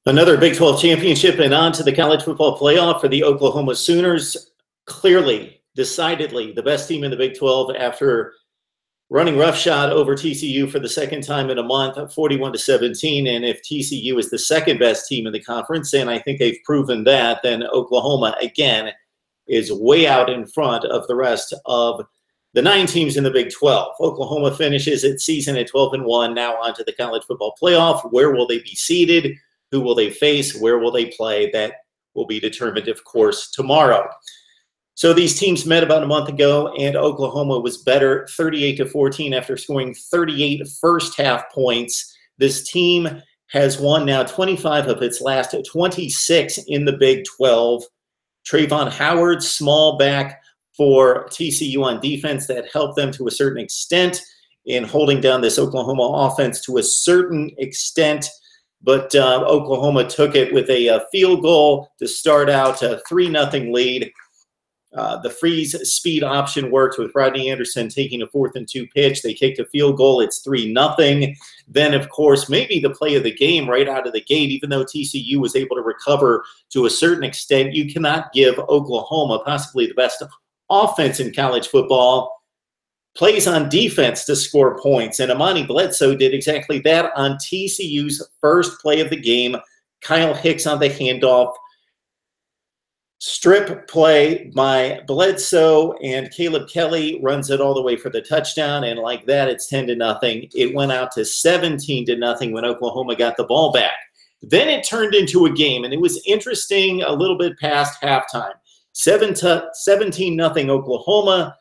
Another Big 12 championship and on to the college football playoff for the Oklahoma Sooners. Clearly, decidedly, the best team in the Big 12 after running roughshod over TCU for the second time in a month, 41-17. And if TCU is the second best team in the conference, and I think they've proven that, then Oklahoma, again, is way out in front of the rest of the 9 teams in the Big 12. Oklahoma finishes its season at 12-1. Now on to the college football playoff. Where will they be seated? Who will they face? Where will they play? That will be determined, of course, tomorrow. So these teams met about a month ago, and Oklahoma was better 38-14 after scoring 38 first-half points. This team has won now 25 of its last 26 in the Big 12. Trayvon Howard, small back for TCU on defense, that helped them to a certain extent in holding down this Oklahoma offense to a certain extent. But Oklahoma took it with a field goal to start out a 3-0 lead. The freeze speed option worked with Rodney Anderson taking a 4th and 2 pitch. They kicked a field goal. It's 3-0. Then, of course, maybe the play of the game right out of the gate, even though TCU was able to recover to a certain extent, you cannot give Oklahoma, possibly the best offense in college football, plays on defense to score points. And Amani Bledsoe did exactly that on TCU's first play of the game. Kyle Hicks on the handoff. Strip play by Bledsoe, and Caleb Kelly runs it all the way for the touchdown. And like that, it's 10-0. It went out to 17-0 when Oklahoma got the ball back. Then it turned into a game, and it was interesting a little bit past halftime. 17-0 Oklahoma.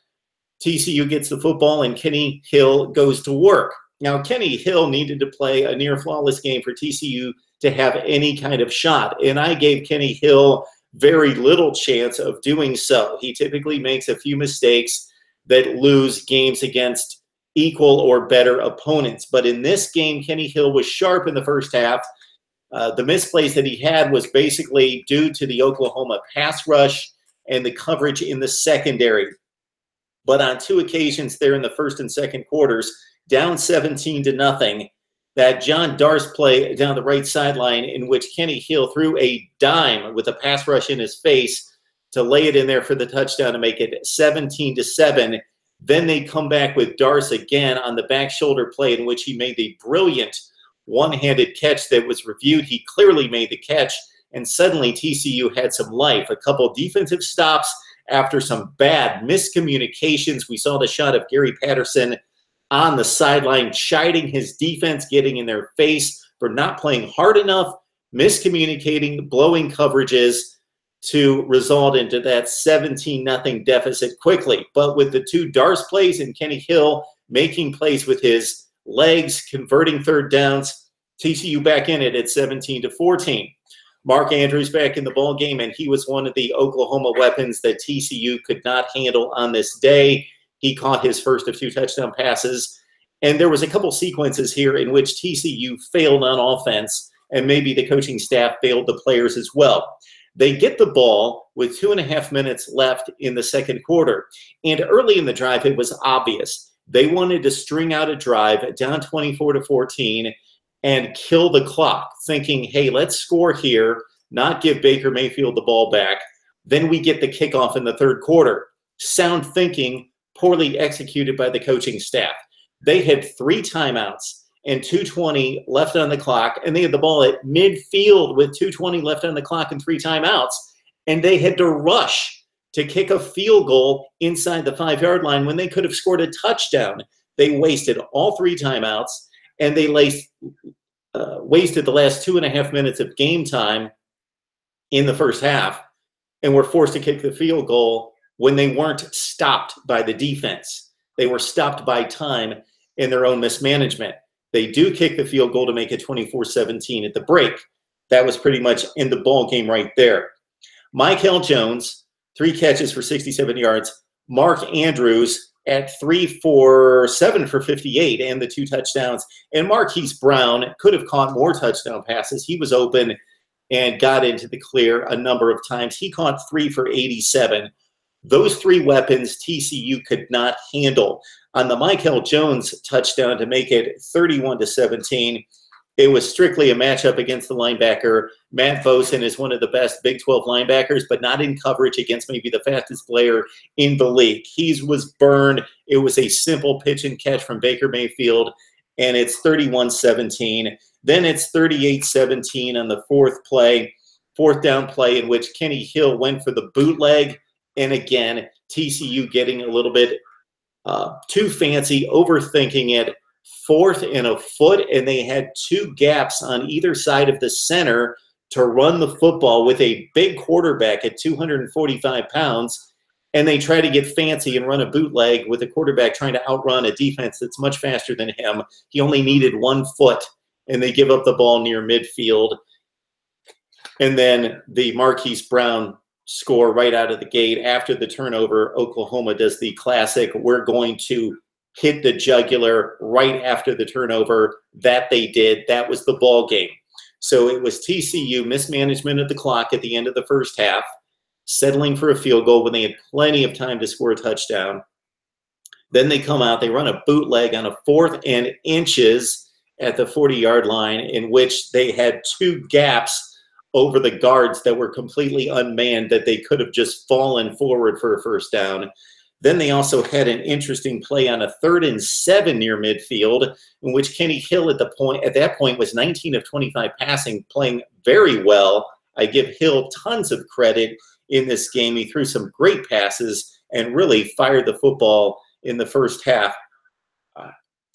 TCU gets the football, and Kenny Hill goes to work. Now, Kenny Hill needed to play a near-flawless game for TCU to have any kind of shot, and I gave Kenny Hill very little chance of doing so. He typically makes a few mistakes that lose games against equal or better opponents. But in this game, Kenny Hill was sharp in the first half. The misplays that he had was basically due to the Oklahoma pass rush and the coverage in the secondary. But on 2 occasions there in the first and second quarters, down 17-0, that John Darce play down the right sideline in which Kenny Hill threw a dime with a pass rush in his face to lay it in there for the touchdown to make it 17-7. Then they come back with Darce again on the back shoulder play in which he made the brilliant one-handed catch that was reviewed. He clearly made the catch, and suddenly TCU had some life. A couple defensive stops after some bad miscommunications. We saw the shot of Gary Patterson on the sideline, chiding his defense, getting in their face for not playing hard enough, miscommunicating, blowing coverages to result into that 17-0 deficit quickly. But with the 2 Darce plays and Kenny Hill making plays with his legs, converting third downs, TCU back in it at 17-14. Mark Andrews back in the ball game, and he was one of the Oklahoma weapons that TCU could not handle on this day. He caught his first of 2 touchdown passes, and there was a couple sequences here in which TCU failed on offense, and maybe the coaching staff failed the players as well. They get the ball with 2.5 minutes left in the second quarter, and early in the drive, it was obvious. They wanted to string out a drive down 24-14 and kill the clock, thinking, hey, let's score here, not give Baker Mayfield the ball back. Then we get the kickoff in the third quarter. Sound thinking, poorly executed by the coaching staff. They had 3 timeouts and 2:20 left on the clock, and they had the ball at midfield with 2:20 left on the clock and 3 timeouts, and they had to rush to kick a field goal inside the 5-yard line when they could have scored a touchdown. They wasted all 3 timeouts, and they wasted the last 2.5 minutes of game time in the first half and were forced to kick the field goal when they weren't stopped by the defense. They were stopped by time in their own mismanagement. They do kick the field goal to make it 24-17 at the break. That was pretty much in the ball game right there. Michael Jones, 3 catches for 67 yards. Mark Andrews at 3 for 7 for 58 and the 2 touchdowns. And Marquise Brown could have caught more touchdown passes. He was open and got into the clear a number of times. He caught 3 for 87. Those 3 weapons TCU could not handle. On the Michael Jones touchdown to make it 31-17, It was strictly a matchup against the linebacker. Matt Boson is one of the best Big 12 linebackers, but not in coverage against maybe the fastest player in the league. He was burned. It was a simple pitch and catch from Baker Mayfield, and it's 31-17. Then it's 38-17 on the fourth down play, in which Kenny Hill went for the bootleg. And again, TCU getting a little bit too fancy, overthinking it. 4th and a foot, and they had 2 gaps on either side of the center to run the football with a big quarterback at 245 pounds. And they try to get fancy and run a bootleg with a quarterback trying to outrun a defense that's much faster than him. He only needed 1 foot, and they give up the ball near midfield. And then the Marquise Brown score right out of the gate. After the turnover, Oklahoma does the classic, we're going to hit the jugular right after the turnover. That they did. That was the ball game. So it was TCU mismanagement of the clock at the end of the first half, settling for a field goal when they had plenty of time to score a touchdown. Then they come out, they run a bootleg on a 4th and inches at the 40-yard line, in which they had 2 gaps over the guards that were completely unmanned, that they could have just fallen forward for a first down. Then they also had an interesting play on a 3rd and 7 near midfield, in which Kenny Hill at that point was 19 of 25 passing, playing very well. I give Hill tons of credit in this game. He threw some great passes and really fired the football in the first half.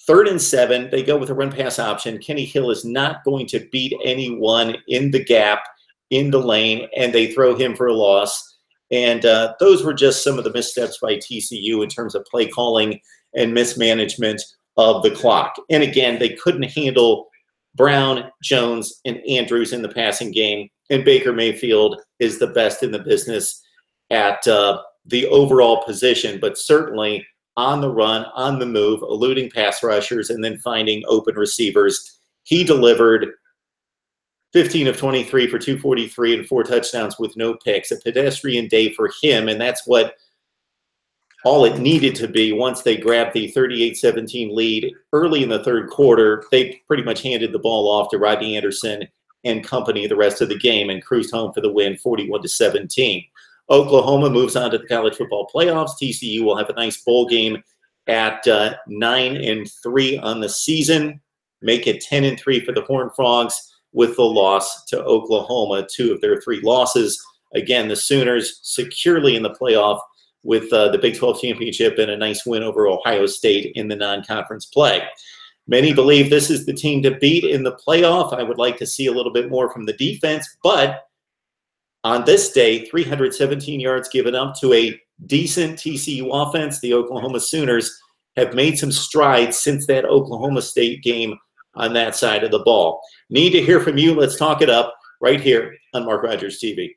3rd and 7, they go with a run-pass option. Kenny Hill is not going to beat anyone in the gap, in the lane, and they throw him for a loss. And those were just some of the missteps by TCU in terms of play calling and mismanagement of the clock. And again, they couldn't handle Brown, Jones, and Andrews in the passing game. And Baker Mayfield is the best in the business at the overall position, but certainly on the run, on the move, eluding pass rushers, and then finding open receivers. He delivered 15 of 23 for 243 and 4 touchdowns with no picks. A pedestrian day for him, and that's what all it needed to be. Once they grabbed the 38-17 lead early in the 3rd quarter, they pretty much handed the ball off to Rodney Anderson and company the rest of the game and cruised home for the win, 41-17. Oklahoma moves on to the college football playoffs. TCU will have a nice bowl game at 9-3 on the season, make it 10-3 for the Horned Frogs, with the loss to Oklahoma, 2 of their 3 losses. Again, the Sooners securely in the playoff with the Big 12 championship and a nice win over Ohio State in the non-conference play. Many believe this is the team to beat in the playoff. I would like to see a little bit more from the defense, but on this day, 317 yards given up to a decent TCU offense. The Oklahoma Sooners have made some strides since that Oklahoma State game on that side of the ball. Need to hear from you. Let's talk it up right here on Mark Rogers TV.